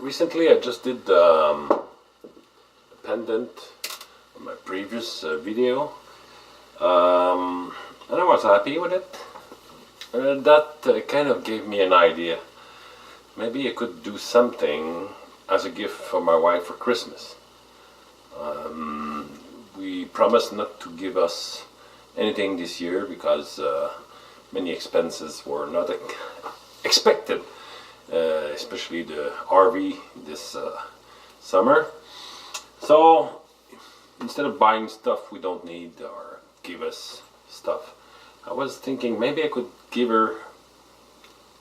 Recently I just did a pendant on my previous video, and I was happy with it. That kind of gave me an idea. Maybe I could do something as a gift for my wife for Christmas. We promised not to give us anything this year because many expenses were not expected, especially the RV this summer. So instead of buying stuff we don't need or give us stuff, I was thinking maybe I could give her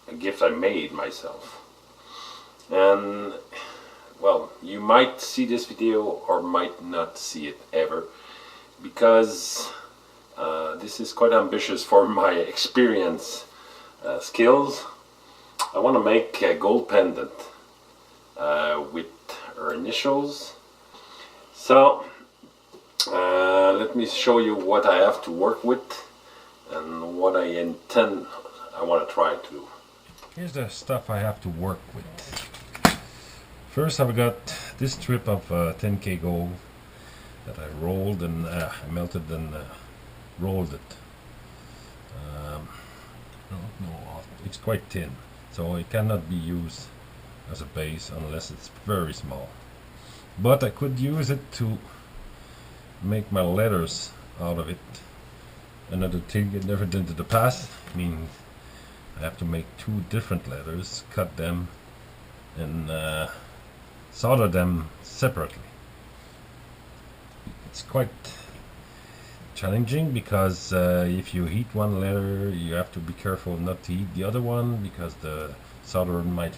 a gift I made myself. And well, you might see this video or might not see it ever, because this is quite ambitious for my experience skills. I want to make a gold pendant with her initials. So let me show you what I have to work with and what I want to try to do. Here's the stuff I have to work with. First I've got this strip of 10K gold that I rolled and I melted and rolled it. It's quite thin, so it cannot be used as a base unless it's very small. But I could use it to make my letters out of it. Another thing I never did in the past means I have to make two different letters, cut them and solder them separately. It's quite challenging because if you heat one letter you have to be careful not to heat the other one because the solder might,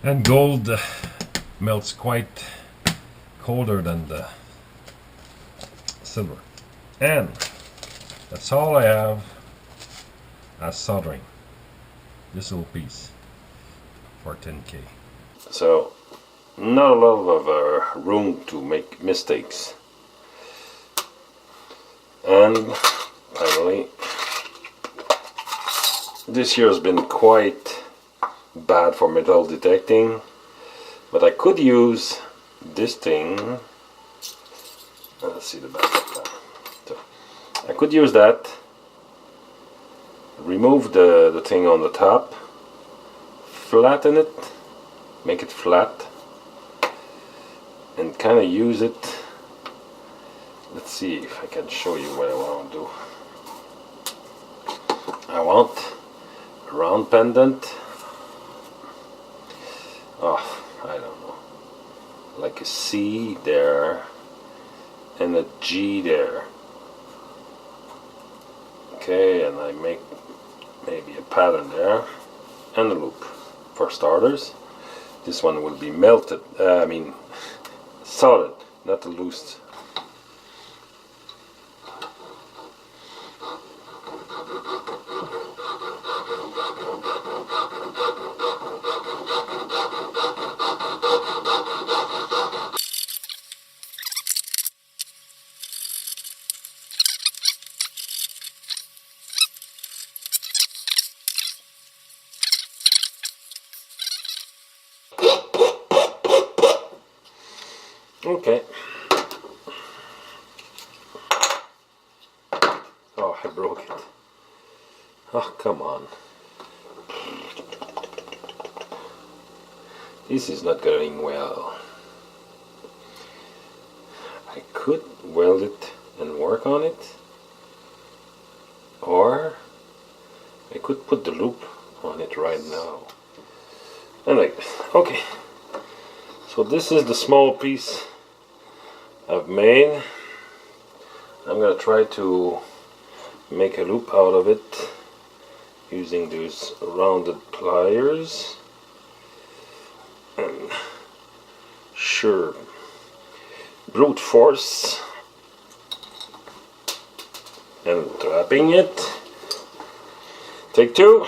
and gold melts quite colder than the silver. And that's all I have as soldering, this little piece for 10K. So not a lot of room to make mistakes. And finally, this year has been quite bad for metal detecting, but I could use this thing. Let's see the back of that. So I could use that, remove the thing on the top, flatten it, make it flat, and kind of use it. Let's see if I can show you what I want to do. I want a round pendant. Oh, I don't know. Like a C there and a G there. Okay, and I make maybe a pattern there and a loop. For starters, this one will be melted, solid, not loose. Okay. Oh, I broke it. Oh, come on. This is not going well. I could weld it and work on it, or I could put the loop on it right now. And like this. Okay. So this is the small piece I've made. I'm gonna try to make a loop out of it using those rounded pliers and sure brute force and trapping it. Take two.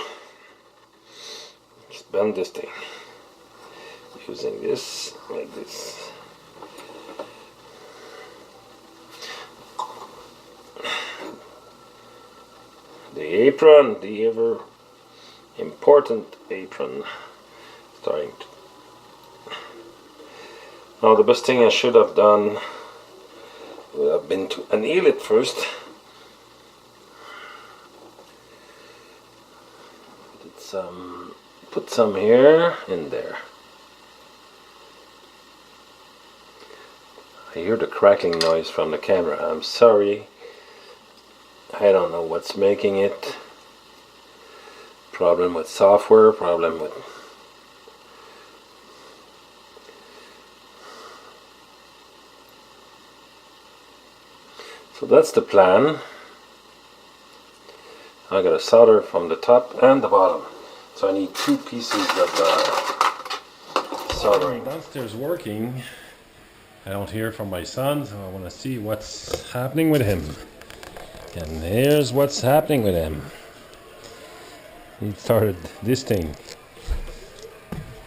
Just bend this thing using this like this. The apron, the ever important apron. starting to. Now the best thing I should have done would have been to anneal it first. Put some here and there. I hear the crackling noise from the camera. I'm sorry. I don't know what's making it. Problem with software, problem with... So that's the plan. I gotta solder from the top and the bottom. So I need 2 pieces of soldering. Downstairs working. I don't hear from my son, so I want to see what's happening with him. And here's what's happening with him. He started this thing.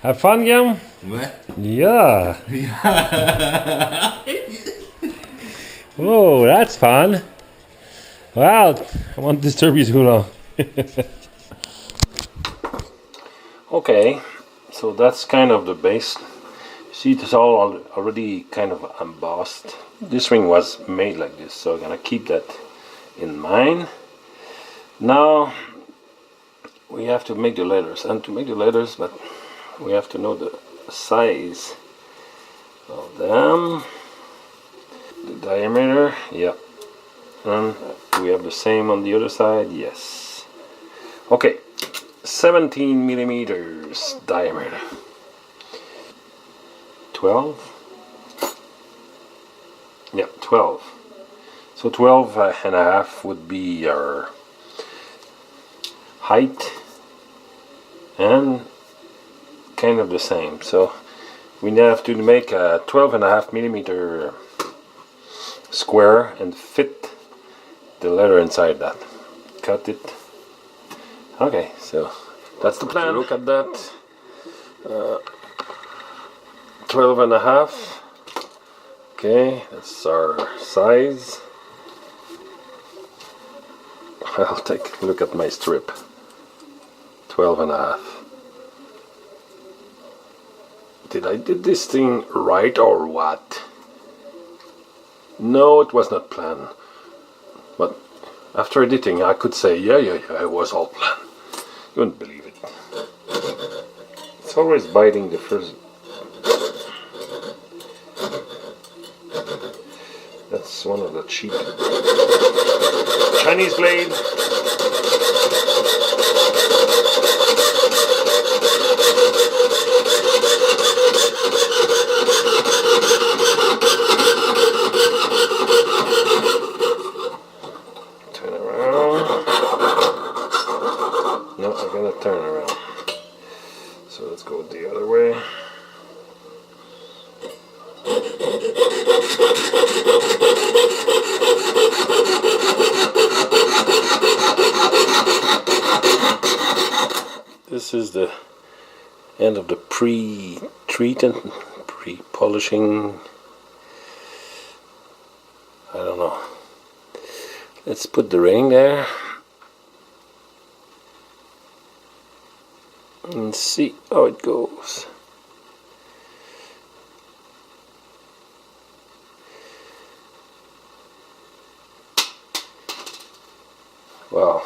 Have fun, Guillaume? What? Yeah. Whoa, that's fun. Wow, I won't disturb you too long. Okay, so that's kind of the base. See, it's all already kind of embossed. This ring was made like this, so I'm gonna keep that in mind. Now we have to make the letters, and to make the letters, but we have to know the size of them, the diameter, yeah, and we have the same on the other side, yes. Okay, 17 millimeters diameter. 12? Yeah, 12. So 12 and a half would be our height, and kind of the same. So we now have to make a 12 and a half millimeter square and fit the letter inside that. Cut it. Okay, so that's the plan. Look at that. 12 and a half. Okay, that's our size. I'll take a look at my strip. 12 and a half. Did I did this thing right or what? No, it was not planned. But after editing, I could say, yeah, it was all planned. You wouldn't believe it. It's always biting the first. That's one of the cheap Chinese blades. Turn around. No, I'm gonna turn around. So let's go the other way. This is the end of the pre-treating, pre-polishing. I don't know. Let's put the ring there and see how it goes. Well,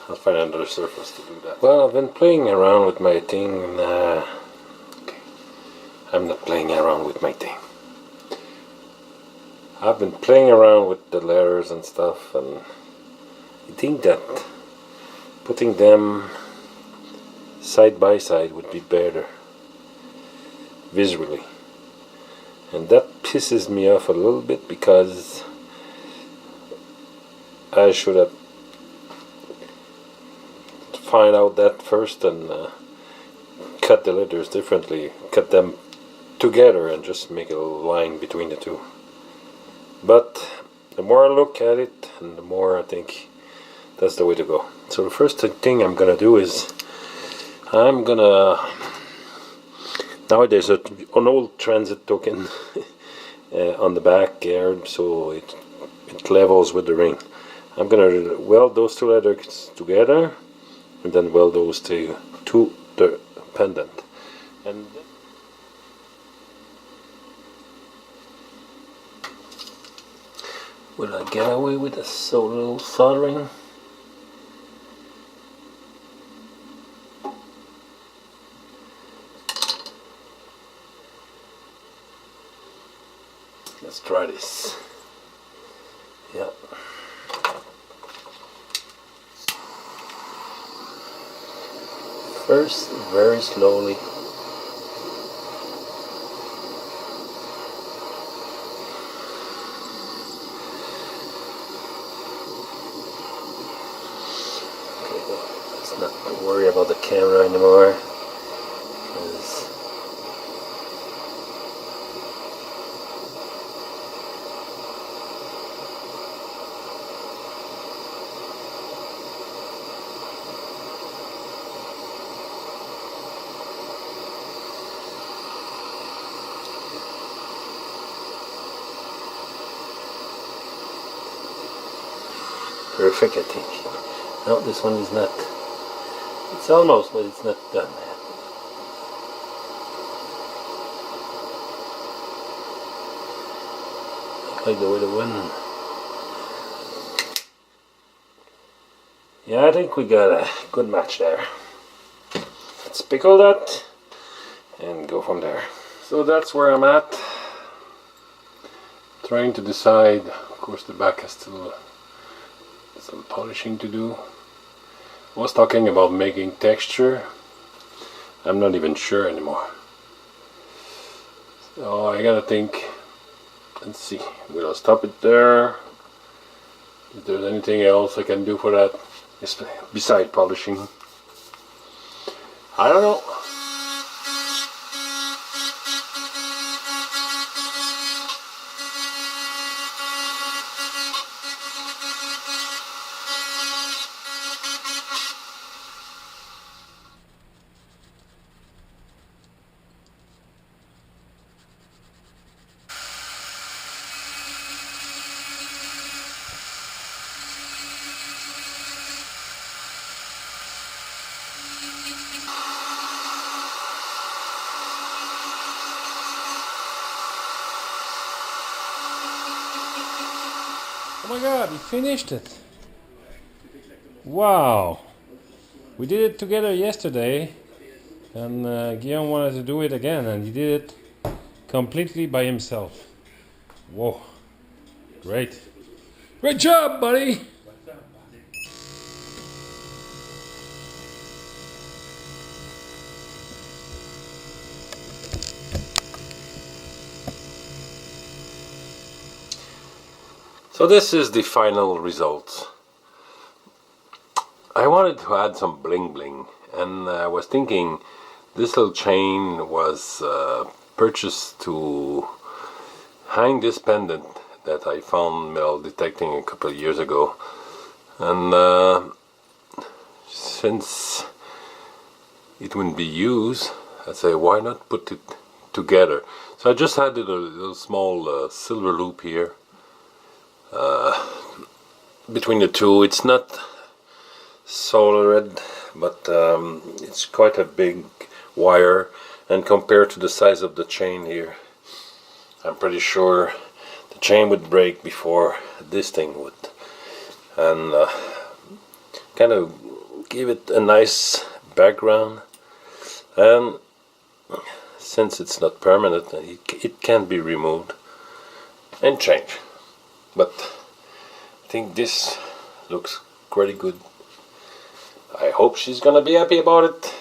I'll find another surface to do that. Well, I've been playing around with my thing. Okay. I'm not playing around with my thing. I've been playing around with the letters and stuff, and I think that putting them side by side would be better visually. And that pisses me off a little bit because I should have find out that first and cut the letters differently, cut them together and just make a line between the two. But the more I look at it, and the more I think that's the way to go. So the first thing I'm gonna do is I'm gonna, now there's an old transit token on the back here, so it levels with the ring. I'm gonna weld those two letters together and then weld those two to the pendant. And will I get away with a solo soldering? Let's try this. Yeah. First, very slowly. Okay, let's not worry about the camera anymore. Perfect, I think. No, this one is not. It's almost, but it's not done yet. I like the way the wind. Yeah, I think we got a good match there. Let's pickle that and go from there. So that's where I'm at. Trying to decide. Of course, the back has still some polishing to do. I was talking about making texture. I'm not even sure anymore. So I gotta think. Let's see. We'll stop it there. If there's anything else I can do for that beside polishing, I don't know. Oh my god, we finished it! Wow! We did it together yesterday, and Guillaume wanted to do it again, and he did it completely by himself. Whoa! Great! Great job, buddy! So this is the final result. I wanted to add some bling bling, and I was thinking this little chain was purchased to hang this pendant that I found metal detecting a couple of years ago, and since it wouldn't be used, I say why not put it together. So I just added a little small silver loop here between the two. It's not soldered, but it's quite a big wire, and compared to the size of the chain here, I'm pretty sure the chain would break before this thing would, and kind of give it a nice background. And since it's not permanent, it can be removed and changed. But I think this looks pretty good. I hope she's gonna be happy about it.